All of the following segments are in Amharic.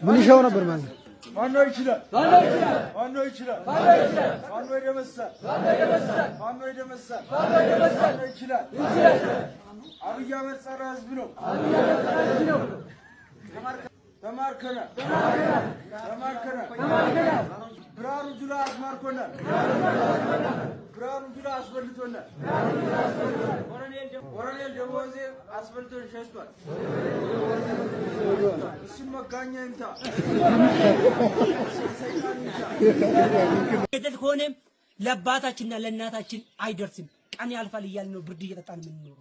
من يشاو نبر مان مانو يشلا مانو يشلا مانو يدمسا مانو يدمسا مانو يشلا أبي أحمد سراج بنو تماركنا برارو جلا أسمار كنا برارو جلا أسبلتونا ورانيل جوازي أسبلتون شستوان اسمه غانيا إنتا كده كونم لباتاچنا لناتاچن አይደርስም ቀን ያልፋል ይያል ነው ብርድ እየጠጣን ምን ነው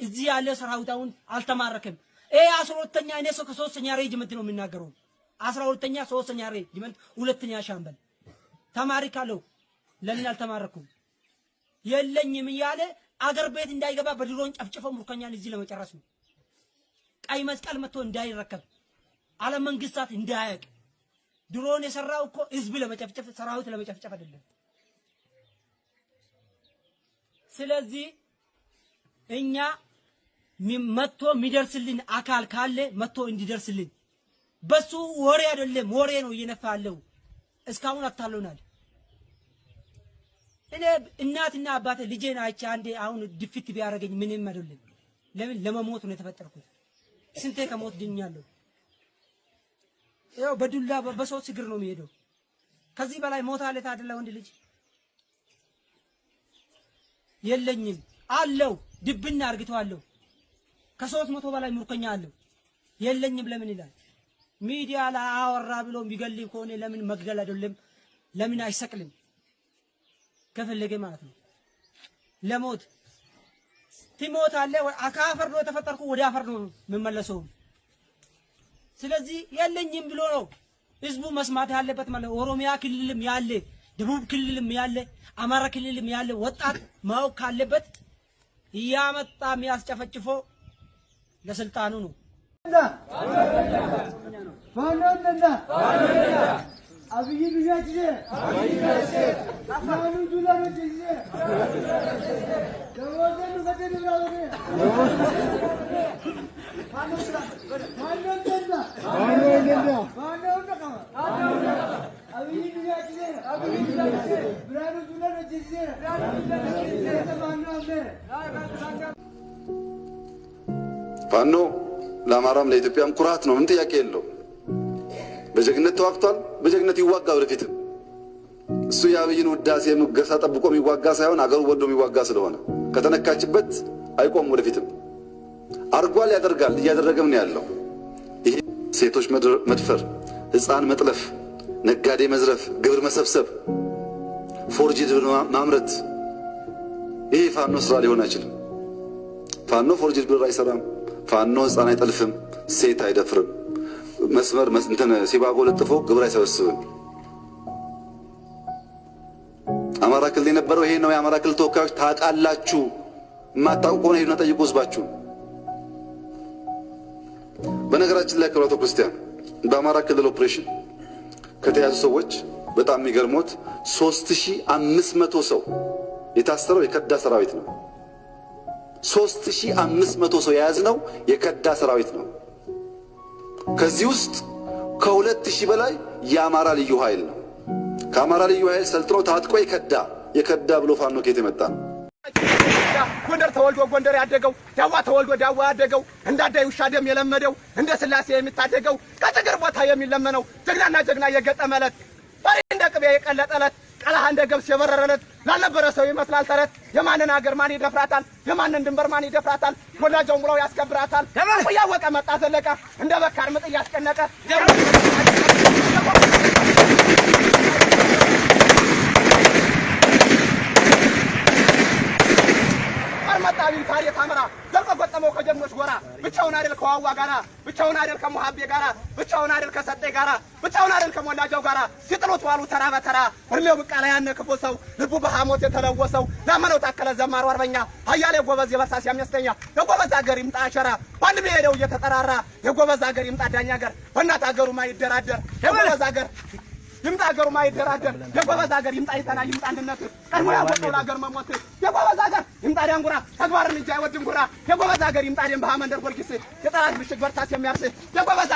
እዚህ ያለ ሰራዊታውን አልተማረከም 12ኛ እኔ ሰው ከ3ኛ ሬጅመንት ነው የሚናገረው 12ኛ 3ኛ ሬጅመንት ሁለተኛ ሻምበል ተማሪ ካለው ለምን አልተማረኩም የለኝም ይያለ አገር ቤት እንዳይገባ በድሮን ጨፍጨፈው ሙርከኛን እዚህ ለመጨረስ ነው ቀይ መስቀል መጥቶ እንዳይረከብ አለ መንግስታት እንዳያቅ ድሮን የሰራው እኮ ህዝብ ለመጨፍጨፍ ሰራዊት ለመጨፍጨፍ አይደለም ስለዚህ እኛ መጥቶ የሚደርስልን አካል ካለ መጥቶ እንዲደርስልን በሱ ወሬ አይደለም ወሬ ነው እየነፋለው እስካሁን አታለውናል እኔ እናትና አባቴ ልጄን አይቼ አንዴ አሁን ድፍት ቢያረገኝ ምንም አይደለም ለምን ለመሞት ነው የተፈጠርኩት ስንቴ ከሞት ድኛለሁ ያው በዱላ በሶስት እግር ነው የሚሄደው ከዚህ በላይ ሞት አለ ታደለ ወንድ ልጅ የለኝም አለው ድብና አርግተዋለሁ ከ300 በላይ ሙርከኛ አለው የለኝም ለምን ይላል ሚዲያ ላይ አወራ ብሎ ቢገልይ ከሆነ ለምን መግደል አይደለም ለምን አይሰቅልም ከፈለገ ማለት ነው ለሞት ትሞት አለ አካፈር ነው ተፈጠርኩ ወደ አፈር ነው መመለሰው ስለዚህ የለኝም ብሎ ነው ህዝቡ መስማት ያለበት ማለት ኦሮሚያ ክልልም ያለ ደቡብ ክልልም ያለ አማራ ክልልም ያለ ወጣት ማወቅ ካለበት ያመጣ የሚያስጨፈጭፎ ለስልጣኑ ነው ባንዶንና አብይ ልጃጅ አፋኑ ዱላኖች ደወዘኑ በደብራው ባንዶንና አብይ ልጃጅ ብራኑ ዱላኖች ፋኖ ለአማራም ለኢትዮጵያም ኩራት ነው ምን ጥያቄ የለው በጀግነት ተዋግቷል በጀግነት ይዋጋ ወደፊት እሱ ያብይን ውዳሴ ሙገሳ ጠብቆ የሚዋጋ ሳይሆን አገሩ ወዶ የሚዋጋ ስለሆነ ከተነካችበት አይቆም ወደፊትም አርጓል ያደርጋል እያደረገም ነው ያለው ይሄ ሴቶች መድፈር ህፃን መጥለፍ ነጋዴ መዝረፍ ግብር መሰብሰብ ፎርጂድ ማምረት ይሄ ፋኖ ስራ ሊሆን አይችልም ፋኖ ፎርጂድ ብር አይሰራም ፋኖ ህፃን አይጠልፍም ሴት አይደፍርም መስመር እንትን ሲባጎ ለጥፎ ግብር አይሰበስብም አማራ ክልል የነበረው ይሄ ነው የአማራ ክልል ተወካዮች ታውቃላችሁ ማታውቁ ነው ሄዱና ጠይቁ ህዝባችሁ በነገራችን ላይ ክብራቶ ክርስቲያን በአማራ ክልል ኦፕሬሽን ከተያዙ ሰዎች በጣም የሚገርሙት 3500 ሰው የታሰረው የከዳ ሰራዊት ነው 3500 ሰው የያዝነው የከዳ ሰራዊት ነው ከዚህ ውስጥ ከ2000 በላይ የአማራ ልዩ ኃይል ነው ከአማራ ልዩ ኃይል ሰልጥኖ ታጥቆ የከዳ ብሎ ፋኖ ከየት የመጣ ነው ጎንደር ተወልዶ ጎንደር ያደገው ዳዋ ተወልዶ ዳዋ ያደገው እንዳዳይ ውሻ ደም የለመደው እንደ ስላሴ የሚታደገው ከትግር ቦታ የሚለመነው ጀግናና ጀግና የገጠመለት ባሪ እንደ ቅቤ የቀለጠለት ቀላህ እንደ ገብስ የበረረለት ላልነበረ ሰው ይመስላል ተረት የማንን ሀገር ማን ይደፍራታል የማንን ድንበር ማን ይደፍራታል ወላጆው ብለው ያስከብራታል ያወቀ መጣ ዘለቀ እንደ በካር ምጥ ያስጨነቀ አርማጣቢን ታሪክ አመራ ዘልቆ ገጠመው ከጀግኖች ጎራ ብቻውን አይደል ከዋዋ ጋራ ብቻውን አይደል ከሙሐቤ ጋራ ብቻውን አይደል ከሰጠ ጋራ ብቻውን አይደል ከሞላጃው ጋራ ሲጥሉት ዋሉ ተራ በተራ እርሜው ብቃላ ያነ ክፉ ሰው ልቡ በሐሞት የተለወሰው ላመነው ታከለ ዘማሩ አርበኛ ኃያሌ ጎበዝ የበርሳስ የሚያስተኛ የጎበዝ ሀገር ይምጣ አሸራ ባንድ ቢሄደው እየተጠራራ የጎበዝ ሀገር ይምጣ ዳኛ ሀገር በእናት ሀገሩ ማይደራደር የጎበዝ ሀገር ይምጣ ሀገሩ ማይደራደር የጎበዝ ሀገር ይምጣ ይተና ይምጣ አንድነት ቀድሞ ያወጣው ለሀገር መሞት የጎበዝ ሀገር ይምጣ ዳንጉራ ተግባርን እንጂ አይወድም ጉራ የጎበዝ ሀገር ይምጣ ደም በሃመንደር ፖሊስ የጠላት ምሽግ በርታስ የሚያርስ የጎበዝ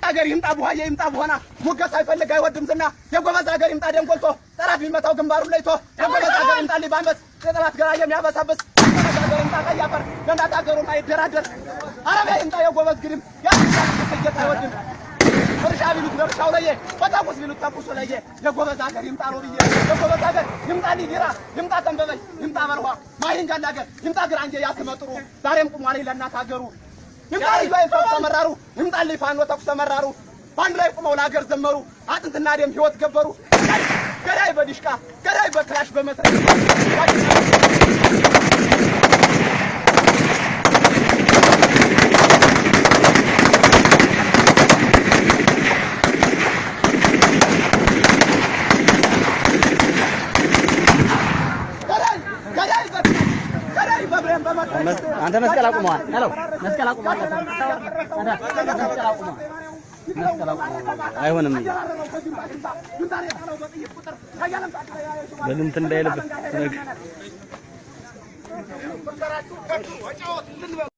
ሀገር ይምጣ ቡሃዬ ይምጣ ቡሆና ሙገት አይፈልግ አይወድም ዝና የጎበዝ ሀገር ይምጣ ደም ጎልቶ ጠላት ቢመታው ግንባሩ ለይቶ የጎበዝ ሀገር ይምጣ ሊባንበስ የጠላት ገራ የሚያበሳብስ የጎበዝ ሀገር ይምጣ ቀያፈር ገንዳት ሀገሩ ማይደራደር አረቢያ ይምጣ የጎበዝ ግድም ያስጀት አይወድም ወርሻ ቢሉት ወርሻው ለየ ወጣቁስ ቢሉት ታቁስ ለየ የጎበዝ ሀገር ይምጣ ነው ብዬ የጎበዝ ሀገር ይምጣ ሊዲራ ይምጣ ተንበበይ ይምጣ በርዋ ማይንጋል ሀገር ይምጣ ግራንጀ ያስመጥሩ ዛሬም ቁሟል ለእናት ሀገሩ ይምጣ ይባይ ተመራሩ ይምጣ ሊፋኖ ተኩስ ተመራሩ ባንድ ላይ ቁመው ለሀገር ዘመሩ አጥንትና ደም ህይወት ገበሩ ገዳይ በዲሽቃ ገዳይ በክላሽ በመትረየስ አንተ መስቀል አቁመዋል። ሄሎ መስቀል አቁመዋል። መስቀል አቁመዋል። አይሆንም በልምት እንዳይልብህ